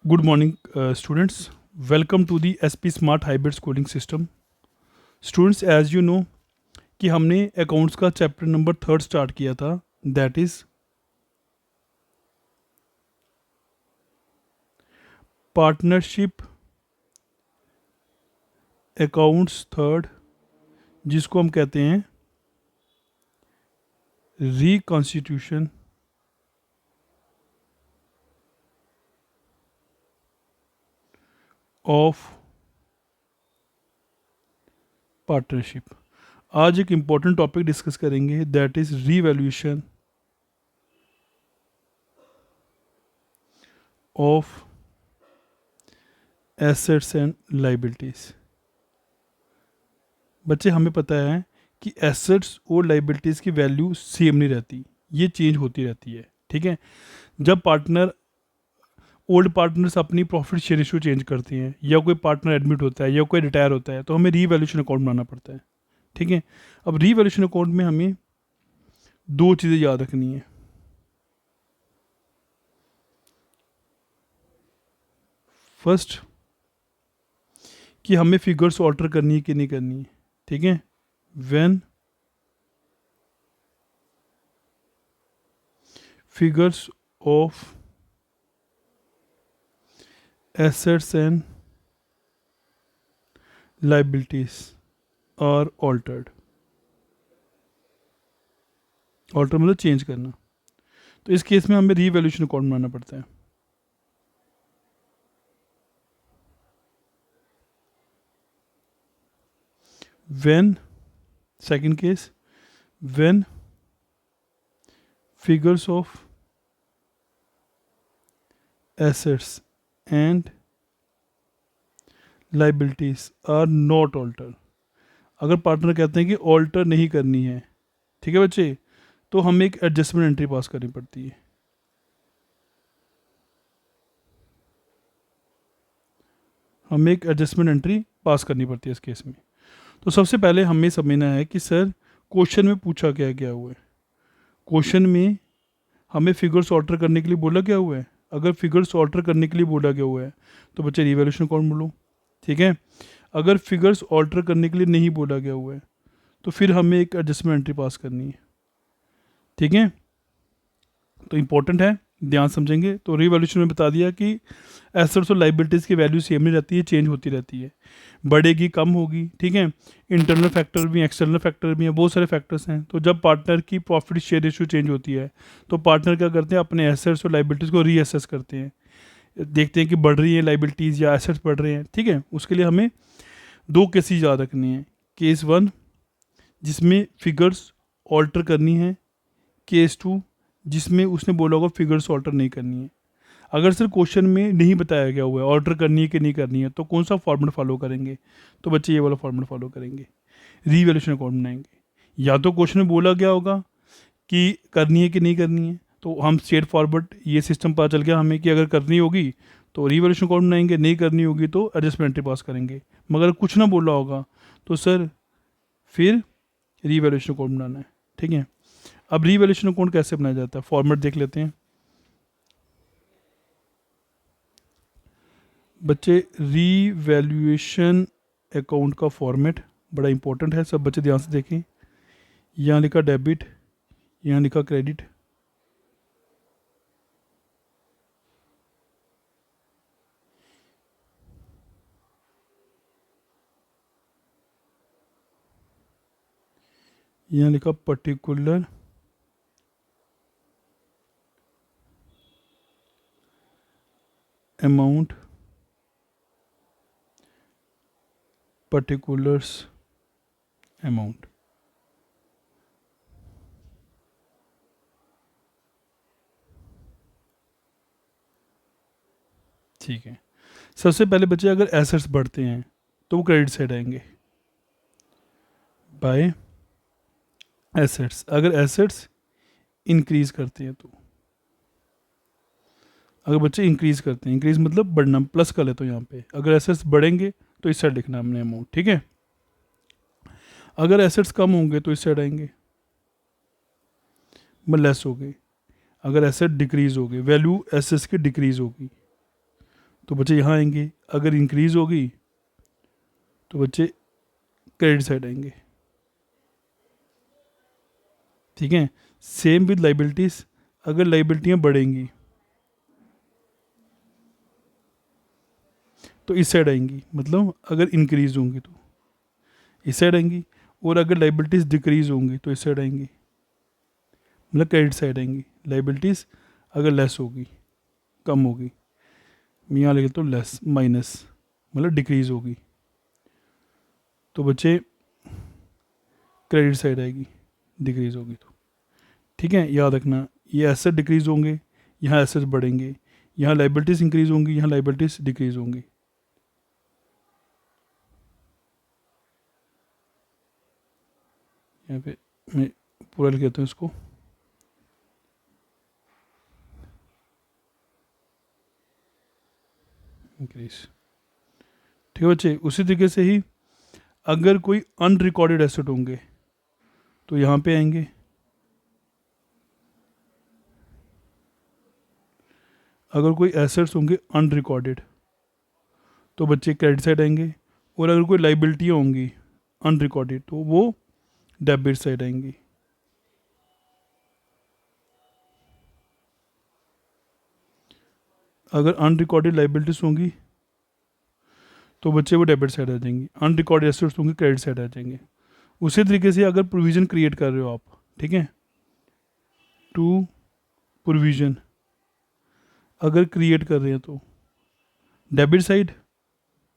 Good morning, students. Welcome to the SP Smart Hybrid Schooling System. Students, as you know कि हमने accounts का chapter number 3 start किया था, that is partnership accounts third, जिसको हम कहते हैं रिकॉन्स्टिट्यूशन ऑफ पार्टनरशिप. आज एक इम्पॉर्टेंट टॉपिक डिस्कस करेंगे, that is revaluation of assets and liabilities. बच्चे, हमें पता है कि एसेट्स और लाइबिलिटीज़ की वैल्यू सेम नहीं रहती, ये चेंज होती रहती है. ठीक है. जब ओल्ड पार्टनर्स अपनी प्रॉफिट शेयर रेशियो चेंज करते हैं, या कोई पार्टनर एडमिट होता है, या कोई रिटायर होता है, तो हमें रीवैल्यूएशन अकाउंट बनाना पड़ता है. ठीक है. अब रीवैल्यूएशन अकाउंट में हमें दो चीज़ें याद रखनी है. फर्स्ट, कि हमें फिगर्स ऑल्टर करनी है कि नहीं करनी है. ठीक है. When figures of assets and liabilities are altered. Alter मतलब चेंज करना. तो इस केस में हमें रीवैल्यूएशन अकाउंट बनाना पड़ता है. When, second case, when figures of assets and liabilities are not alter. अगर पार्टनर कहते हैं कि ऑल्टर नहीं करनी है, ठीक है बच्चे, तो हमें एक एडजस्टमेंट एंट्री पास करनी पड़ती है. हमें एक एडजस्टमेंट एंट्री पास करनी पड़ती है इस केस में. तो सबसे पहले हमें समझना है कि सर क्वेश्चन में पूछा क्या क्या हुआ है. क्वेश्चन में हमें फिगर्स ऑल्टर करने के लिए बोला क्या हुआ है. अगर फिगर्स ऑल्टर करने के लिए बोला गया हुआ है तो बच्चे रिवैल्यूएशन अकाउंट बोलो. ठीक है. अगर फिगर्स ऑल्टर करने के लिए नहीं बोला गया हुआ है तो फिर हमें एक एडजस्टमेंट एंट्री पास करनी है. ठीक है. तो इंपॉर्टेंट है, ध्यान समझेंगे. तो रिवैल्यूएशन में बता दिया कि एसेट्स और लाइबिलिटीज़ की वैल्यू सेम नहीं रहती है, चेंज होती रहती है, बढ़ेगी कम होगी. ठीक है. इंटरनल फैक्टर भी, एक्सटर्नल फैक्टर भी हैं, बहुत सारे फैक्टर्स हैं. तो जब पार्टनर की प्रॉफिट शेयर रेशियो चेंज होती है तो पार्टनर क्या करते हैं, अपने एसेट्स और लाइबिलिटीज़ को रीअसेस करते हैं, देखते हैं कि बढ़ रही है लाइबिलिटीज़ या एसेट्स बढ़ रहे हैं. ठीक है. उसके लिए हमें दो केसेस याद रखनी है. केस 1 जिसमें फिगर्स ऑल्टर करनी है, केस 2 जिसमें उसने बोला होगा फिगर्स ऑल्टर नहीं करनी है. अगर सर क्वेश्चन में नहीं बताया गया हुआ है ऑल्टर करनी है कि नहीं करनी है, तो कौन सा फॉर्मेट फॉलो करेंगे. तो बच्चे ये वाला फॉर्मेट फॉलो करेंगे, रीवैल्यूएशन अकाउंट बनाएंगे. या तो क्वेश्चन में बोला गया होगा कि करनी है कि नहीं करनी है, तो हम स्ट्रेट फॉरवर्ड ये सिस्टम पता चल गया हमें कि अगर करनी होगी तो रीवैल्यूएशन अकाउंट बनाएंगे, नहीं करनी होगी तो एडजस्टमेंट एंट्री पास करेंगे. मगर कुछ ना बोला होगा तो सर फिर रीवैल्यूएशन अकाउंट बनाना है. ठीक है. अब रीवैल्यूएशन अकाउंट कैसे बनाया जाता है, फॉर्मेट देख लेते हैं बच्चे. रीवैल्यूएशन अकाउंट का फॉर्मेट बड़ा इंपॉर्टेंट है, सब बच्चे ध्यान से देखें. यहाँ लिखा डेबिट, यहाँ लिखा क्रेडिट. यहाँ लिखा पर्टिकुलर अमाउंट, पर्टिकुलर्स अमाउंट. ठीक है. सबसे पहले बच्चे अगर एसेट्स बढ़ते हैं तो वो क्रेडिट साइड आएंगे बाय एसेट्स. अगर एसेट्स इंक्रीज करते हैं तो, अगर बच्चे इंक्रीज करते हैं, इंक्रीज मतलब बढ़ना, प्लस कर ले तो यहाँ पे अगर एसेट्स बढ़ेंगे तो इस साइड लिखना हमने अमाउंट. ठीक है. अगर एसेट्स कम होंगे तो इस साइड आएंगे, लेस हो गई. अगर एसेट डिक्रीज होगी, वैल्यू एसेट्स की डिक्रीज होगी तो बच्चे यहाँ आएंगे, अगर इंक्रीज होगी तो बच्चे क्रेडिट साइड आएंगे। ठीक है, सेम विद लाइबिलिटीज, अगर लाइबिलिटियाँ बढ़ेंगी तो इस साइड आएंगी, मतलब अगर इंक्रीज होंगी तो इस साइड आएंगी, और अगर लाइबिलिटीज डिक्रीज होंगी तो इस साइड आएंगी, मतलब क्रेडिट साइड आएंगी। लाइबिलिटीज अगर लेस होगी, कम होगी, मैं यहाँ लिखे तो लेस माइनस, मतलब डिक्रीज होगी, तो बच्चे क्रेडिट साइड आएगी, डिक्रीज होगी तो। ठीक है, याद रखना, ये एसेट डिक्रीज होंगे, यहाँ एसेट्स बढ़ेंगे, यहाँ लाइबिलिटीज इंक्रीज होंगी, यहाँ लाइबिलिटीज डिक्रीज होंगी। यहाँ पे मैं पूरा लिख देता हूँ इसको। इंक्रीज। ठीक है बच्चे, उसी तरीके से ही अगर कोई अनरिकॉर्डेड एसेट होंगे तो यहाँ पे आएंगे, अगर कोई एसेट्स होंगे अनरिकॉर्डेड तो बच्चे क्रेडिट साइड आएंगे, और अगर कोई लाइबिलिटियाँ होंगी अनरिकॉर्डेड तो वो डेबिट साइड आएंगी। अगर अनरिकॉर्डेड लाइबिलिटीज होंगी तो बच्चे वो डेबिट साइड आ जाएंगी, अनरिकॉर्डेड एसेट्स होंगे क्रेडिट साइड आ जाएंगे। उसी तरीके से अगर प्रोविज़न क्रिएट कर रहे हो आप, ठीक है, टू प्रोविज़न अगर क्रिएट कर रहे हैं तो डेबिट साइड,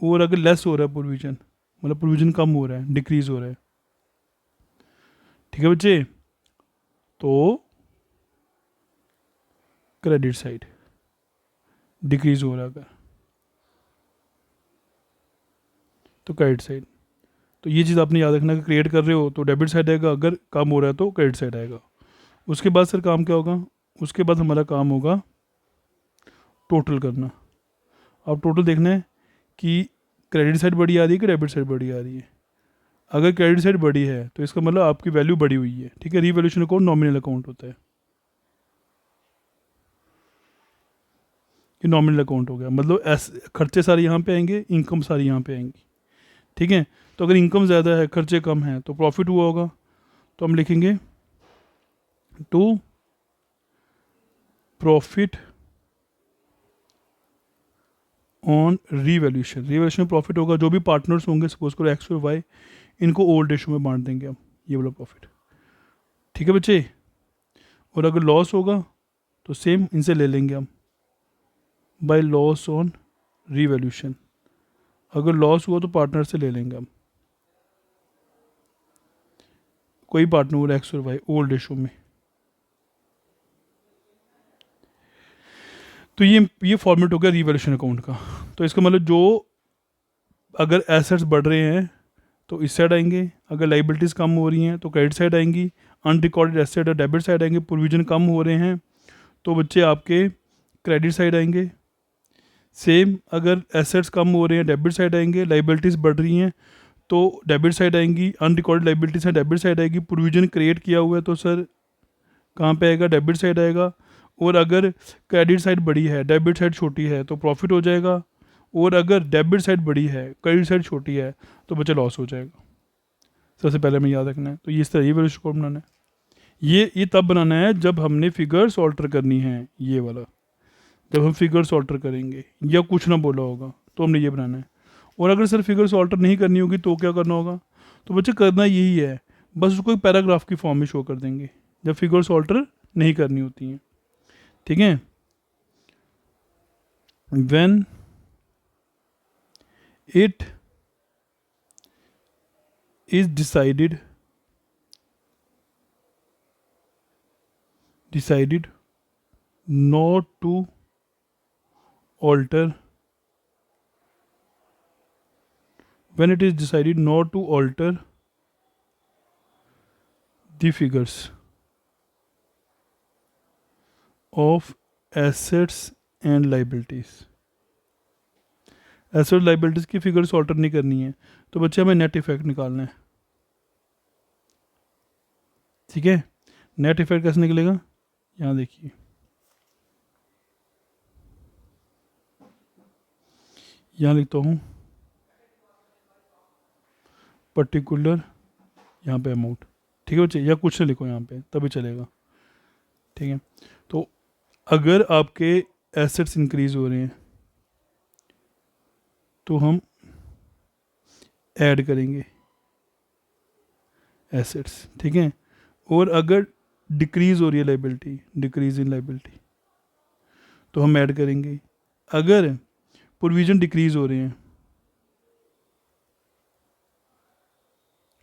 और अगर लेस हो रहा है प्रोविज़न, मतलब प्रोविज़न कम हो रहा है, डिक्रीज हो रहा है, ठीक है बच्चे, तो क्रेडिट साइड डिक्रीज हो रहा है अगर, तो क्रेडिट साइड। तो ये चीज़ आपने याद रखना कि क्रिएट कर रहे हो तो डेबिट साइड आएगा, अगर कम हो रहा है तो क्रेडिट साइड आएगा। उसके बाद सर काम क्या होगा, उसके बाद हमारा काम होगा टोटल करना। अब टोटल देखना है कि क्रेडिट साइड बड़ी आ रही है कि डेबिट साइड बड़ी आ रही है। अगर क्रेडिट साइड बड़ी है तो इसका मतलब आपकी वैल्यू बढ़ी हुई है। ठीक है, रीवैल्यूएशन अकाउंट नॉमिनल अकाउंट होता है, ये नॉमिनल अकाउंट हो गया, मतलब खर्चे सारे यहाँ पे आएंगे, इनकम सारी यहाँ पे आएंगी। ठीक है, तो अगर इनकम ज़्यादा है खर्चे कम हैं तो प्रॉफिट हुआ होगा, तो हम लिखेंगे to profit on revaluation. Revaluation में प्रॉफिट होगा, जो भी पार्टनर्स होंगे सपोज करो एक्स और वाई, इनको ओल्ड रेशो में बांट देंगे हम, ये वाला प्रॉफिट। ठीक है बच्चे, और अगर लॉस होगा तो सेम इनसे ले लेंगे हम, बाय लॉस ऑन रीवैल्यूएशन। अगर लॉस हुआ तो पार्टनर से ले लेंगे हम, कोई पार्टनर हो एक्स और वाई ओल्ड रेशो में। तो ये फॉर्मेट हो गया रीवैल्यूएशन अकाउंट का। तो इसका मतलब जो अगर एसेट्स बढ़ रहे हैं तो इस साइड आएंगे, अगर लाइबिलिटीज़ कम हो रही हैं तो क्रेडिट साइड आएंगी, अनरिकॉर्डेड एसेट और डेबिट साइड आएंगे, प्रोविजन कम हो रहे हैं तो बच्चे आपके क्रेडिट साइड आएंगे। सेम अगर एसेट्स कम हो रहे हैं डेबिट साइड आएंगे, लाइबिलिटीज़ बढ़ रही हैं तो डेबिट साइड आएंगी, अनरिकॉर्डेड लाइबिलिटीज़ है डेबिट साइड आएगी, प्रोविजन क्रिएट किया हुआ है तो सर कहाँ पे आएगा, डेबिट साइड आएगा। और अगर क्रेडिट साइड बड़ी है डेबिट साइड छोटी है तो प्रॉफिट हो जाएगा, और अगर डेबिट साइड बड़ी है क्रेडिट साइड छोटी है तो बच्चे लॉस हो जाएगा। सबसे पहले हमें याद रखना है। तो ये इस तरह ये वैल्यूएशन अकाउंट बनाना है। ये तब बनाना है जब हमने फिगर्स ऑल्टर करनी है, ये वाला जब हम फिगर्स ऑल्टर करेंगे या कुछ ना बोला होगा तो हमने ये बनाना है। और अगर सर फिगर्स ऑल्टर नहीं करनी होगी तो क्या करना होगा, तो बच्चे करना यही है, बस उसको एक पैराग्राफ की फॉर्म में शो कर देंगे जब फिगर्स ऑल्टर नहीं करनी होती हैं। ठीक है, when it is decided not to alter, when it is decided not to alter the figures of assets and liabilities, asset liabilities की फिगर्स ऑल्टर नहीं करनी है तो बच्चे हमें नेट इफेक्ट निकालना है। ठीक है, नेट इफेक्ट कैसे निकलेगा, यहाँ देखिए, यहाँ लिखता हूँ पर्टिकुलर, यहाँ पे अमाउंट, ठीक है बच्चे, या कुछ ना लिखो यहाँ पे तभी चलेगा, ठीक है। तो अगर आपके एसेट्स इंक्रीज हो रहे हैं तो हम ऐड करेंगे एसेट्स, ठीक है। और अगर डिक्रीज हो रही है लाइबिलिटी, डिक्रीज इन लाइबिलिटी, तो हम ऐड करेंगे। अगर प्रोविजन डिक्रीज हो रहे हैं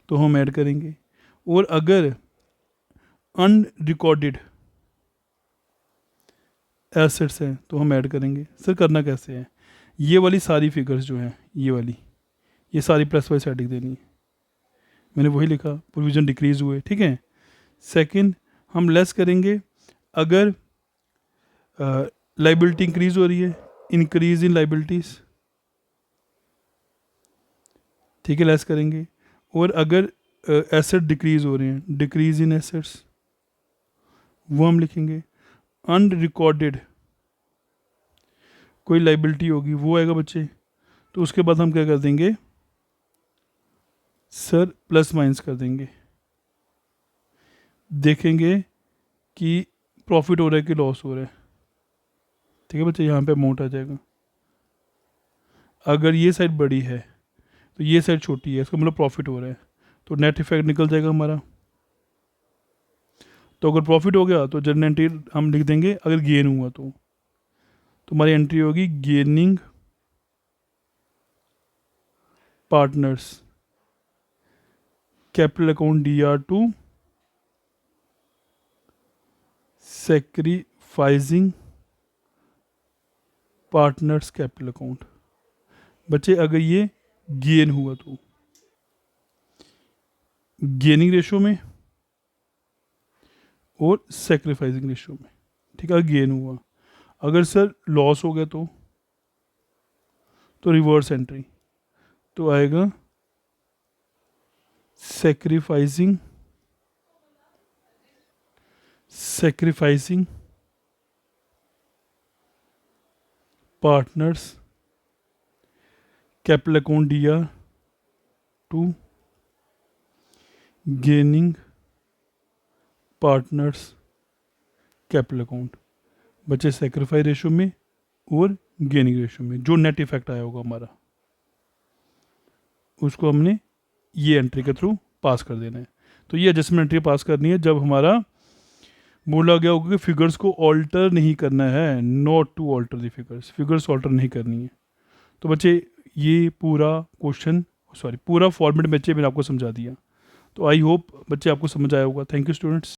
तो हम ऐड करेंगे। और अगर अनरिकॉर्डेड एसेट्स हैं तो हम ऐड करेंगे। सर करना कैसे है? ये वाली सारी फिगर्स जो हैं, ये वाली, ये सारी प्लस वाइज हेडिंग देनी है। मैंने वही लिखा, प्रोविजन डिक्रीज हुए, ठीक है। सेकंड, हम लेस करेंगे अगर लाइबिलिटी इंक्रीज हो रही है, इंक्रीज इन लाइबिलिटीज, ठीक है, लेस करेंगे। और अगर एसेट डिक्रीज हो रहे हैं, डिक्रीज इन एसेट्स, वो हम लिखेंगे। अनरिकॉर्डेड कोई लाइबिलिटी होगी वो आएगा बच्चे, तो उसके बाद हम क्या कर देंगे सर, प्लस माइनस कर देंगे, देखेंगे कि प्रॉफिट हो रहा है कि लॉस हो रहा है, ठीक है बच्चे। यहाँ पे अमाउंट आ जाएगा। अगर ये साइड बड़ी है तो ये साइड छोटी है, इसका मतलब प्रॉफिट हो रहा है, तो नेट इफेक्ट निकल जाएगा हमारा। तो अगर प्रॉफिट हो गया तो जनरल एंट्री हम लिख देंगे। अगर गेन हुआ तो हमारी एंट्री होगी gaining partners capital account DR to sacrificing partners capital account. बच्चे अगर ये गेन हुआ तो गेनिंग रेशो में और सेक्रीफाइसिंग रेशो में, ठीक है, गेन हुआ। अगर सर लॉस हो गया तो रिवर्स एंट्री, तो आएगा sacrificing partners capital account DR to gaining partners capital account. बच्चे सेक्रीफाइस रेशो में और गेनिंग रेशो में जो नेट इफेक्ट आया होगा हमारा, उसको हमने ये एंट्री के थ्रू पास कर देना है। तो ये एडजस्टमेंट एंट्री पास करनी है जब हमारा बोला गया होगा कि फिगर्स को ऑल्टर नहीं करना है, not to alter the figures, figures alter नहीं करनी है। तो बच्चे ये पूरा क्वेश्चन, सॉरी पूरा फॉर्मेट बच्चे मैंने आपको समझा दिया। तो आई होप बच्चे आपको समझ आया होगा। Thank you students.